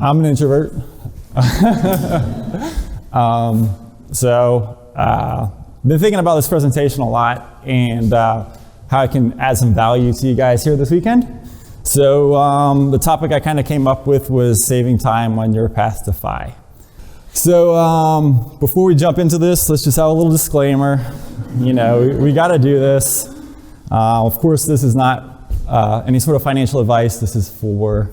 I'm an introvert. Been thinking about this presentation a lot and how I can add some value to you guys here this weekend. So the topic I kind of came up with was saving time on your path to FI. So before we jump into this, let's just have a little disclaimer. You know, we got to do this. Of course, this is not any sort of financial advice. This is for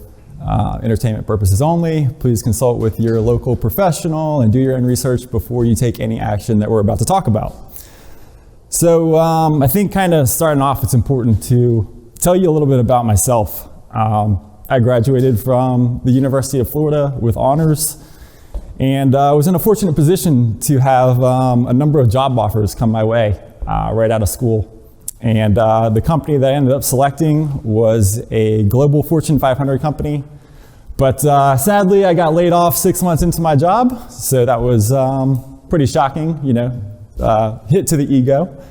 entertainment purposes only. Please consult with your local professional and do your own research before you take any action that we're about to talk about. So I think kind of starting off, it's important to tell you a little bit about myself. I graduated from the University of Florida with honors, and I was in a fortunate position to have a number of job offers come my way right out of school. And the company that I ended up selecting was a global Fortune 500 company. But sadly, I got laid off 6 months into my job. So that was pretty shocking, you know, hit to the ego.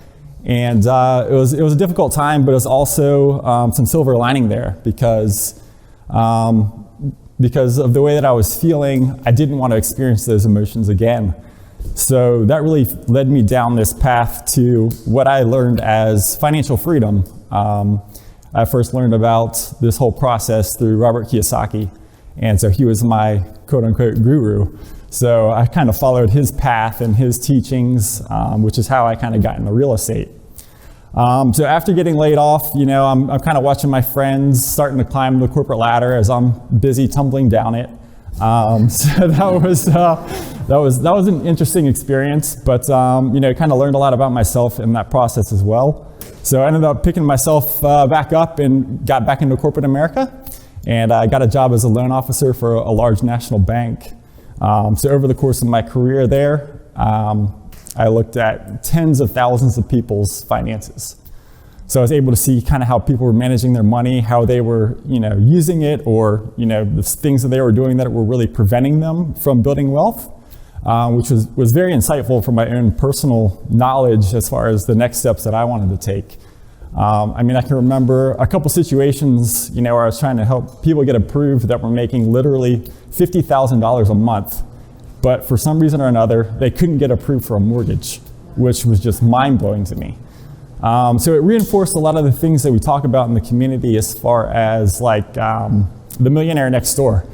And it was a difficult time, but it was also some silver lining there because of the way that I was feeling, I didn't want to experience those emotions again. So that really led me down this path to what I learned as financial freedom. I first learned about this whole process through Robert Kiyosaki. And so he was my quote unquote guru. So I kind of followed his path and his teachings, which is how I kind of got into real estate. So after getting laid off, you know, I'm kind of watching my friends starting to climb the corporate ladder as I'm busy tumbling down it. So that was an interesting experience, but you know, kind of learned a lot about myself in that process as well. So I ended up picking myself back up and got back into corporate America, and I got a job as a loan officer for a large national bank. So over the course of my career there, I looked at tens of thousands of people's finances. So I was able to see kind of how people were managing their money, how they were, you know, using it, or, you know, the things that they were doing that were really preventing them from building wealth, which was very insightful for my own personal knowledge as far as the next steps that I wanted to take. I mean, I can remember a couple situations, you know, where I was trying to help people get approved that were making literally $50,000 a month, but for some reason or another, they couldn't get approved for a mortgage, which was just mind-blowing to me. So it reinforced a lot of the things that we talk about in the community as far as like the millionaire next door.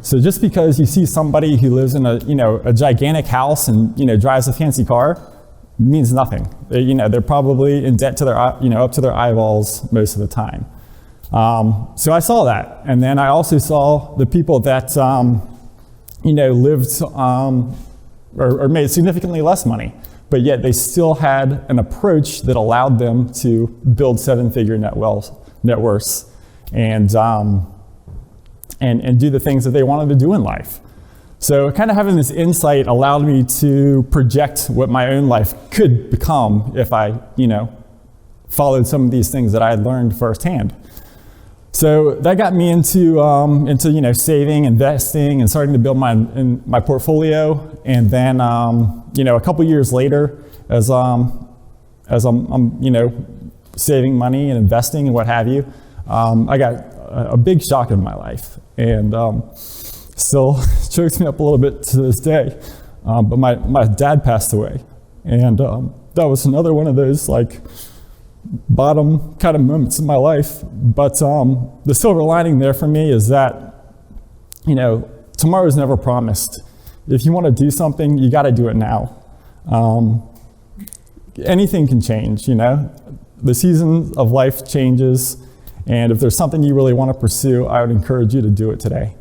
So just because you see somebody who lives in a gigantic house and, you know, drives a fancy car means nothing. They're probably in debt to their, up to their eyeballs most of the time. So I saw that. And then I also saw the people that, lived or made significantly less money, but yet they still had an approach that allowed them to build seven-figure net worths and do the things that they wanted to do in life. So kind of having this insight allowed me to project what my own life could become if I, followed some of these things that I had learned firsthand. So that got me into saving, investing, and starting to build my portfolio. And then, a couple years later, as I'm saving money and investing and what have you, I got a big shock in my life, and still chokes me up a little bit to this day. But my dad passed away, and that was another one of those like bottom kind of moments in my life. But the silver lining there for me is that, tomorrow is never promised. If you want to do something, you got to do it now. Anything can change, The season of life changes, and if there's something you really want to pursue, I would encourage you to do it today.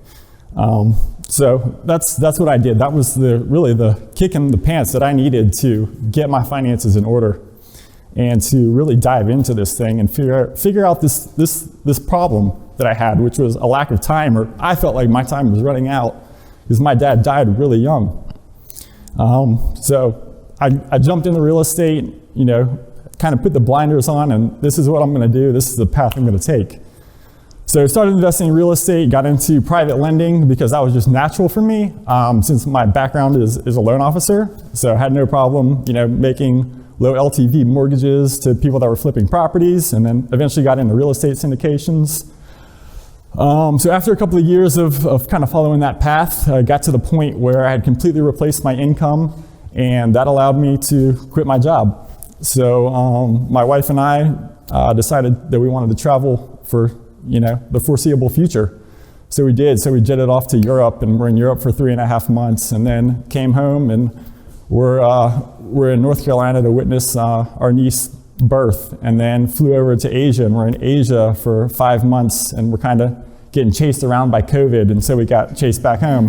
So that's what I did. That was really the kick in the pants that I needed to get my finances in order, and to really dive into this thing and figure out this problem that I had, which was a lack of time, or I felt like my time was running out because my dad died really young. So I jumped into real estate, kind of put the blinders on, and this is what I'm going to do. This is the path I'm going to take. So I started investing in real estate, got into private lending because that was just natural for me, since my background is a loan officer. So I had no problem, making low LTV mortgages to people that were flipping properties, and then eventually got into real estate syndications. So after a couple of years of kind of following that path, I got to the point where I had completely replaced my income, and that allowed me to quit my job. So my wife and I decided that we wanted to travel for the foreseeable future. So we did. So we jetted off to Europe, and we're in Europe for 3.5 months, and then came home, and we're in North Carolina to witness our niece's birth, and then flew over to Asia, and we're in Asia for 5 months, and we're kind of getting chased around by COVID, and so we got chased back home.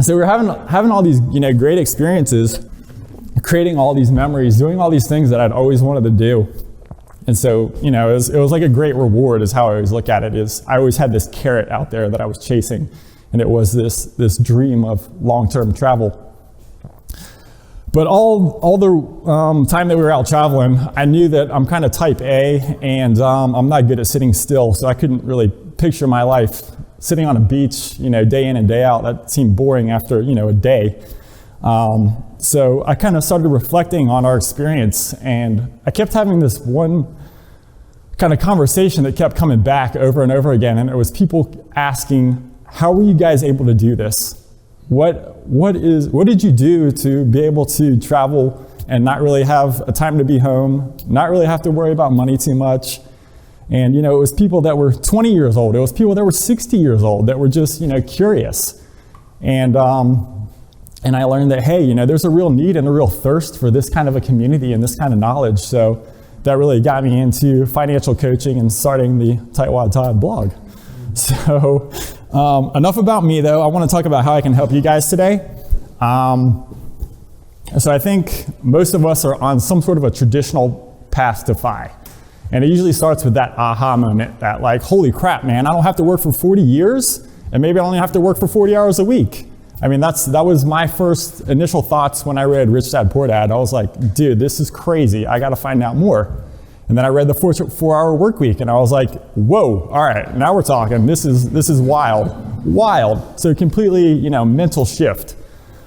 So we're having all these great experiences, creating all these memories, doing all these things that I'd always wanted to do. And so, it was like a great reward is how I always look at it. Is I always had this carrot out there that I was chasing, and it was this dream of long-term travel. But all the time that we were out traveling, I knew that I'm kind of type A, and I'm not good at sitting still, so I couldn't really picture my life sitting on a beach, day in and day out. That seemed boring after, a day. So I kind of started reflecting on our experience, and I kept having this one kind of conversation that kept coming back over and over again, and it was people asking, how were you guys able to do this? What did you do to be able to travel and not really have a time to be home, not really have to worry about money too much? And it was people that were 20 years old, it was people that were 60 years old that were just curious. And I learned that, hey, there's a real need and a real thirst for this kind of a community and this kind of knowledge. So that really got me into financial coaching and starting the Tightwad Todd blog. So enough about me, though. I want to talk about how I can help you guys today. So I think most of us are on some sort of a traditional path to FI. And it usually starts with that aha moment, that like, holy crap, man, I don't have to work for 40 years, and maybe I only have to work for 40 hours a week. I mean, that was my first initial thoughts when I read Rich Dad Poor Dad. I was like, dude, this is crazy. I got to find out more. And then I read the 4-hour work week, and I was like, whoa, all right, now we're talking. This is wild. So completely, mental shift.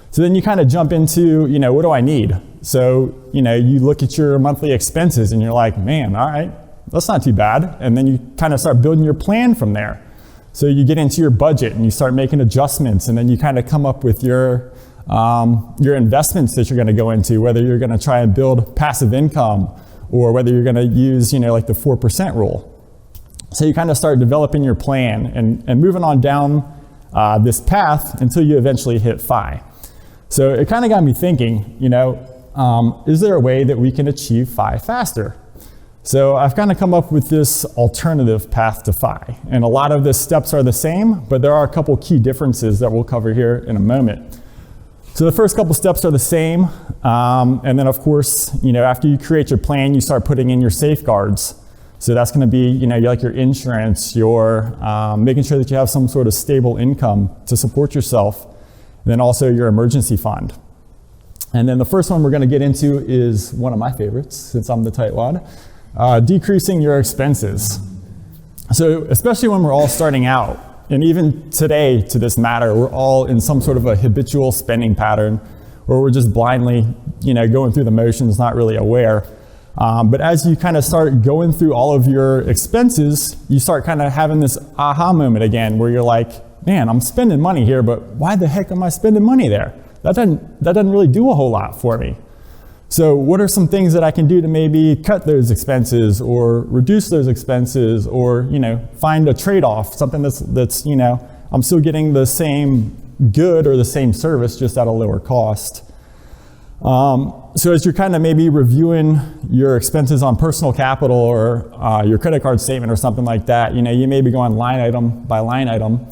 So then you kind of jump into, what do I need? So, you look at your monthly expenses, and you're like, man, all right, that's not too bad. And then you kind of start building your plan from there. So you get into your budget and you start making adjustments, and then you kind of come up with your investments that you're going to go into, whether you're going to try and build passive income or whether you're going to use, like the 4% rule. So you kind of start developing your plan and moving on down this path until you eventually hit FI. So it kind of got me thinking, is there a way that we can achieve FI faster? So I've kind of come up with this alternative path to FI. And a lot of the steps are the same, but there are a couple key differences that we'll cover here in a moment. So the first couple steps are the same. And then of course, after you create your plan, you start putting in your safeguards. So that's going to be, like your insurance, your making sure that you have some sort of stable income to support yourself. And then also your emergency fund. And then the first one we're going to get into is one of my favorites, since I'm the tightwad. Decreasing your expenses. So especially when we're all starting out, and even today to this matter, we're all in some sort of a habitual spending pattern where we're just blindly, going through the motions, not really aware. But as you kind of start going through all of your expenses, you start kind of having this aha moment again where you're like, man, I'm spending money here, but why the heck am I spending money there? That doesn't really do a whole lot for me. So what are some things that I can do to maybe cut those expenses or reduce those expenses or, find a trade-off, something that's I'm still getting the same good or the same service just at a lower cost. So as you're kind of maybe reviewing your expenses on personal capital or your credit card statement or something like that, you may be going line item by line item,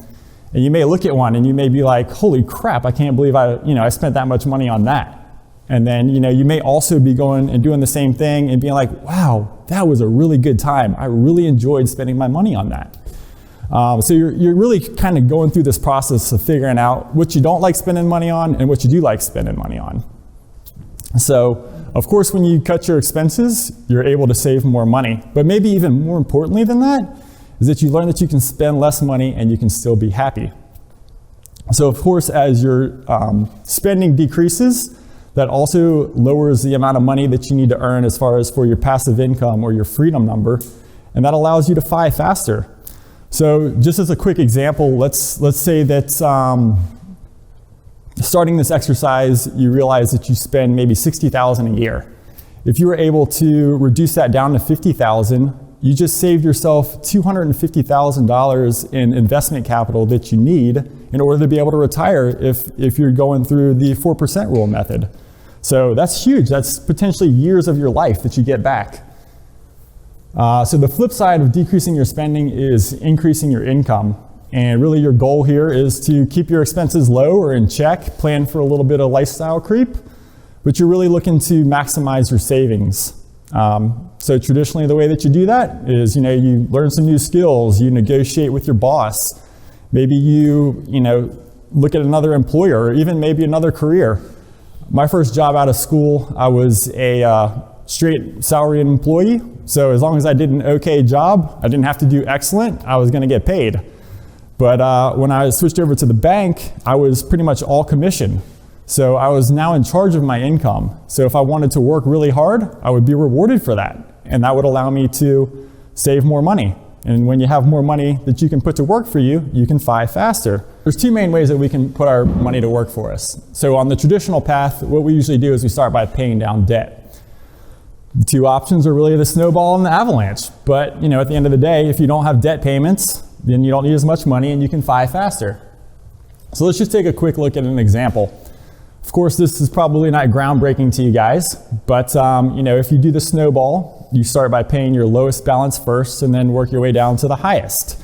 and you may look at one and you may be like, holy crap, I can't believe I spent that much money on that. And then, you may also be going and doing the same thing and being like, wow, that was a really good time. I really enjoyed spending my money on that. So you're really kind of going through this process of figuring out what you don't like spending money on and what you do like spending money on. So, of course, when you cut your expenses, you're able to save more money. But maybe even more importantly than that is that you learn that you can spend less money and you can still be happy. So, of course, as your spending decreases, that also lowers the amount of money that you need to earn as far as for your passive income or your freedom number. and that allows you to FI faster. So just as a quick example, let's say that starting this exercise, you realize that you spend maybe $60,000 a year. If you were able to reduce that down to $50,000, you just saved yourself $250,000 in investment capital that you need in order to be able to retire if you're going through the 4% rule method. So that's huge. That's potentially years of your life that you get back. So the flip side of decreasing your spending is increasing your income. And really your goal here is to keep your expenses low or in check, plan for a little bit of lifestyle creep, but you're really looking to maximize your savings. So traditionally the way that you do that is, you learn some new skills, you negotiate with your boss, maybe you look at another employer or even maybe another career. My first job out of school, I was a straight salaried employee. So as long as I did an okay job, I didn't have to do excellent, I was gonna get paid. But when I switched over to the bank, I was pretty much all commission. So I was now in charge of my income. So if I wanted to work really hard, I would be rewarded for that. And that would allow me to save more money. And when you have more money that you can put to work for you, you can FI faster. There's two main ways that we can put our money to work for us. So on the traditional path, what we usually do is we start by paying down debt. The two options are really the snowball and the avalanche. But at the end of the day, if you don't have debt payments, then you don't need as much money and you can FI faster. So let's just take a quick look at an example. Of course, this is probably not groundbreaking to you guys, but if you do the snowball, you start by paying your lowest balance first and then work your way down to the highest.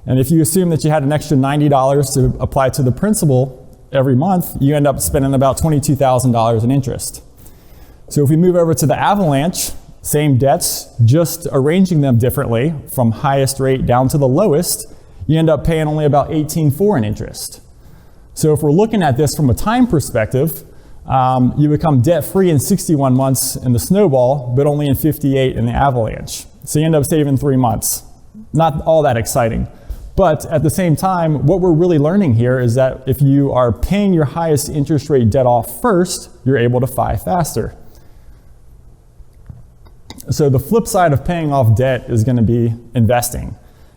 And if you assume that you had an extra $90 to apply to the principal every month, you end up spending about $22,000 in interest. So if we move over to the avalanche, same debts, just arranging them differently from highest rate down to the lowest, you end up paying only about $18,400 in interest. So if we're looking at this from a time perspective, you become debt-free in 61 months in the snowball, but only in 58 in the avalanche. So you end up saving 3 months. Not all that exciting. But at the same time, what we're really learning here is that if you are paying your highest interest rate debt off first, you're able to FI faster. So the flip side of paying off debt is going to be investing.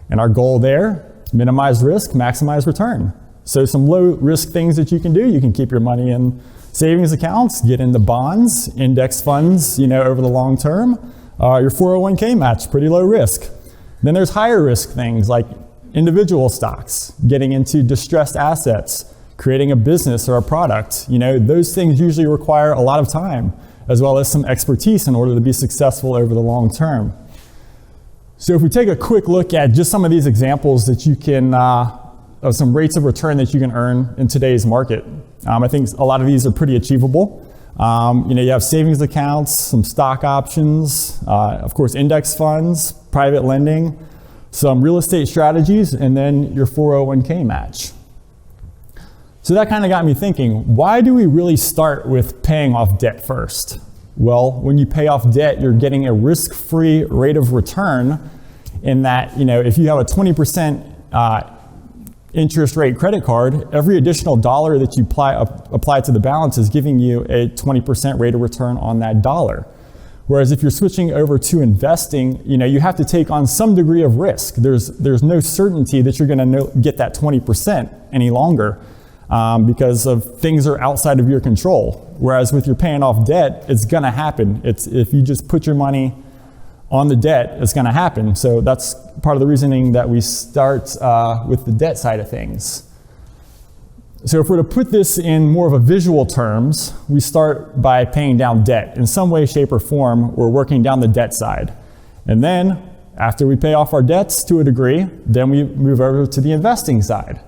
And our goal there, minimize risk, maximize return. So some low risk things that you can do, you can keep your money in savings accounts, get into bonds, index funds, over the long term. Your 401k match, pretty low risk. Then there's higher risk things like individual stocks, getting into distressed assets, creating a business or a product. Those things usually require a lot of time, as well as some expertise in order to be successful over the long term. So if we take a quick look at just some of these examples that you can, of some rates of return that you can earn in today's market. I think a lot of these are pretty achievable. You have savings accounts, some stock options, of course index funds, private lending, some real estate strategies, and then your 401k match. So that kind of got me thinking, why do we really start with paying off debt first? Well, when you pay off debt, you're getting a risk-free rate of return in that, if you have a 20% interest rate credit card, every additional dollar that you apply to the balance is giving you a 20% rate of return on that dollar. Whereas if you're switching over to investing, you have to take on some degree of risk. There's no certainty that you're going to get that 20% any longer because of things are outside of your control. Whereas with your paying off debt, it's going to happen. If you just put your money on the debt, it's going to happen. So that's part of the reasoning that we start with the debt side of things. So if we're to put this in more of a visual terms, we start by paying down debt. In some way, shape, or form, we're working down the debt side. And then after we pay off our debts to a degree, then we move over to the investing side.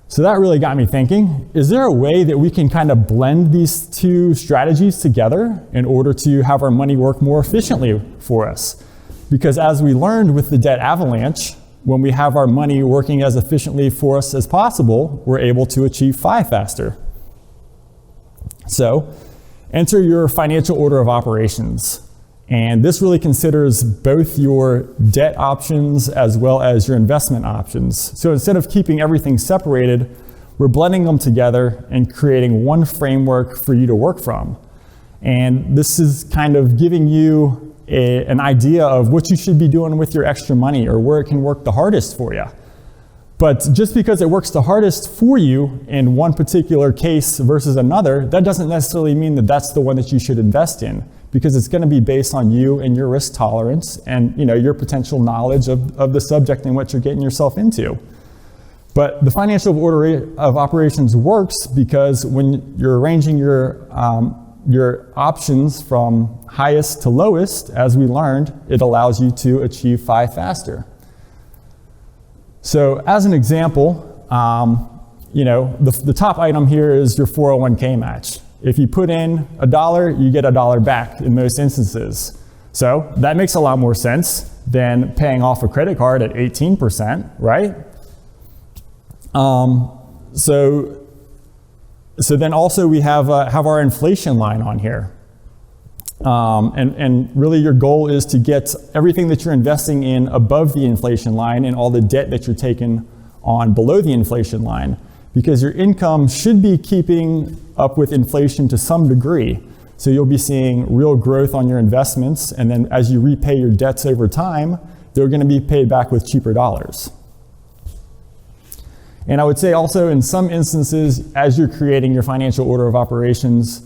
So that really got me thinking, is there a way that we can kind of blend these two strategies together in order to have our money work more efficiently for us? Because as we learned with the debt avalanche, when we have our money working as efficiently for us as possible, we're able to achieve FI faster. So enter your financial order of operations. And this really considers both your debt options as well as your investment options. So instead of keeping everything separated, we're blending them together and creating one framework for you to work from. And this is kind of giving you an idea of what you should be doing with your extra money or where it can work the hardest for you. But just because it works the hardest for you in one particular case versus another, that doesn't necessarily mean that that's the one that you should invest in, because it's going to be based on you and your risk tolerance and your potential knowledge of the subject and what you're getting yourself into. But the financial order of operations works because when you're arranging your options from highest to lowest, as we learned, it allows you to achieve 5 faster. So as an example, the top item here is your 401k match. If you put in $1, you get $1 back in most instances. So that makes a lot more sense than paying off a credit card at 18%, right? So then also we have our inflation line on here. And really your goal is to get everything that you're investing in above the inflation line and all the debt that you're taking on below the inflation line, because your income should be keeping up with inflation to some degree. So you'll be seeing real growth on your investments, and then as you repay your debts over time, they're going to be paid back with cheaper dollars. And I would say also in some instances, as you're creating your financial order of operations,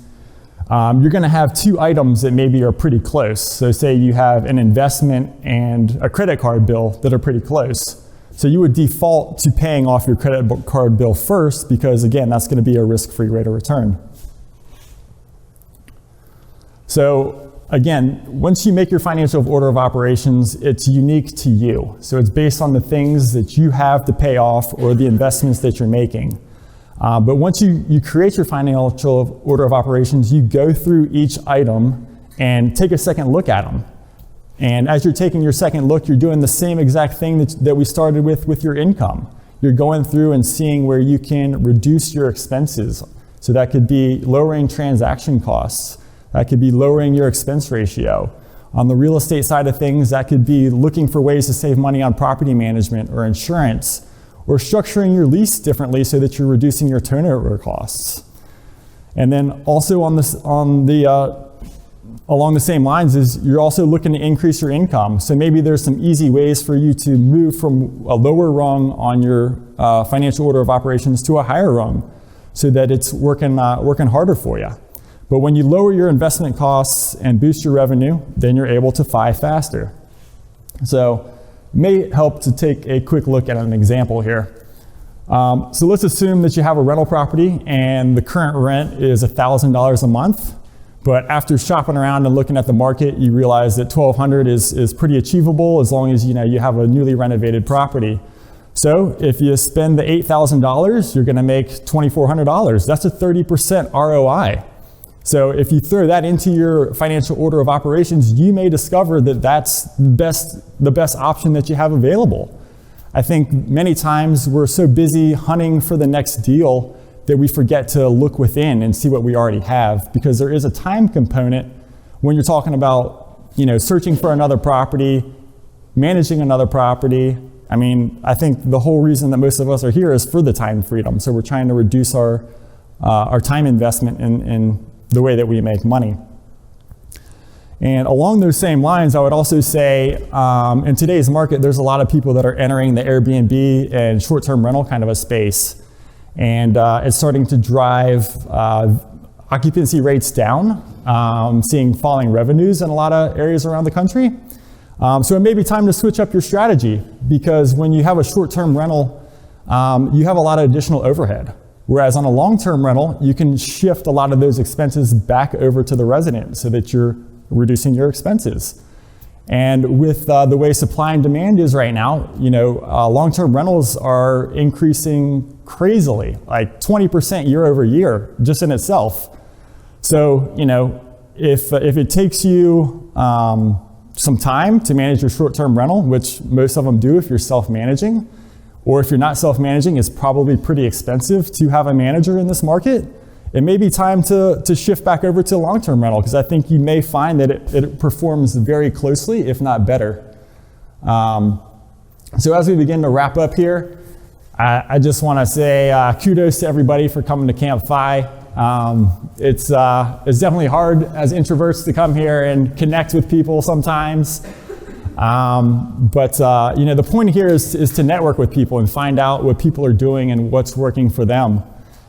you're going to have 2 items that maybe are pretty close. So say you have an investment and a credit card bill that are pretty close. So you would default to paying off your credit card bill first because, again, that's going to be a risk-free rate of return. So again, once you make your financial order of operations, it's unique to you. So it's based on the things that you have to pay off or the investments that you're making. But once you create your financial order of operations, you go through each item and take a second look at them. And as you're taking your second look, you're doing the same exact thing that we started with your income. You're going through and seeing where you can reduce your expenses. So that could be lowering transaction costs. That could be lowering your expense ratio. On the real estate side of things, that could be looking for ways to save money on property management or insurance, or structuring your lease differently so that you're reducing your turnover costs. And then also along the same lines is you're also looking to increase your income. So maybe there's some easy ways for you to move from a lower rung on your financial order of operations to a higher rung so that it's working harder for you. But when you lower your investment costs and boost your revenue, then you're able to 5 faster. So it may help to take a quick look at an example here. So let's assume that you have a rental property and the current rent is $1,000 a month. But after shopping around and looking at the market, you realize that $1,200 is pretty achievable as long as you have a newly renovated property. So if you spend the $8,000, you're going to make $2,400. That's a 30% ROI. So if you throw that into your financial order of operations, you may discover that that's the best option that you have available. I think many times we're so busy hunting for the next deal that we forget to look within and see what we already have, because there is a time component when you're talking about, searching for another property, managing another property. I mean, I think the whole reason that most of us are here is for the time freedom. So we're trying to reduce our time investment in the way that we make money. And along those same lines, I would also say in today's market, there's a lot of people that are entering the Airbnb and short-term rental kind of a space. And it's starting to drive occupancy rates down, seeing falling revenues in a lot of areas around the country. So it may be time to switch up your strategy, because when you have a short-term rental, you have a lot of additional overhead. Whereas on a long-term rental, you can shift a lot of those expenses back over to the resident so that you're reducing your expenses. And with the way supply and demand is right now, long-term rentals are increasing crazily, like 20% year over year, just in itself. So, if it takes you some time to manage your short-term rental, which most of them do if you're self-managing, or if you're not self-managing, it's probably pretty expensive to have a manager in this market, it may be time to shift back over to long-term rental, because I think you may find that it performs very closely, if not better. So as we begin to wrap up here, I just want to say kudos to everybody for coming to CAMPI. It's definitely hard as introverts to come here and connect with people sometimes. But the point here is to network with people and find out what people are doing and what's working for them,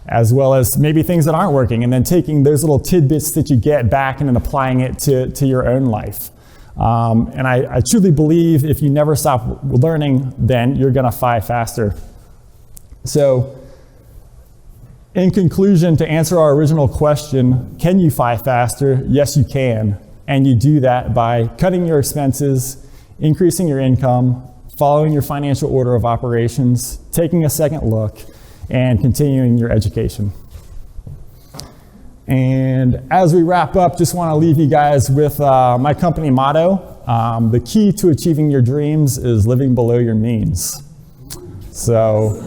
as well as maybe things that aren't working, and then taking those little tidbits that you get back and then applying it to your own life. And I truly believe if you never stop learning, then you're gonna fly faster. So, in conclusion, to answer our original question, can you fly faster? Yes, you can. And you do that by cutting your expenses, increasing your income, following your financial order of operations, taking a second look, and continuing your education. And as we wrap up, just want to leave you guys with my company motto. The key to achieving your dreams is living below your means. So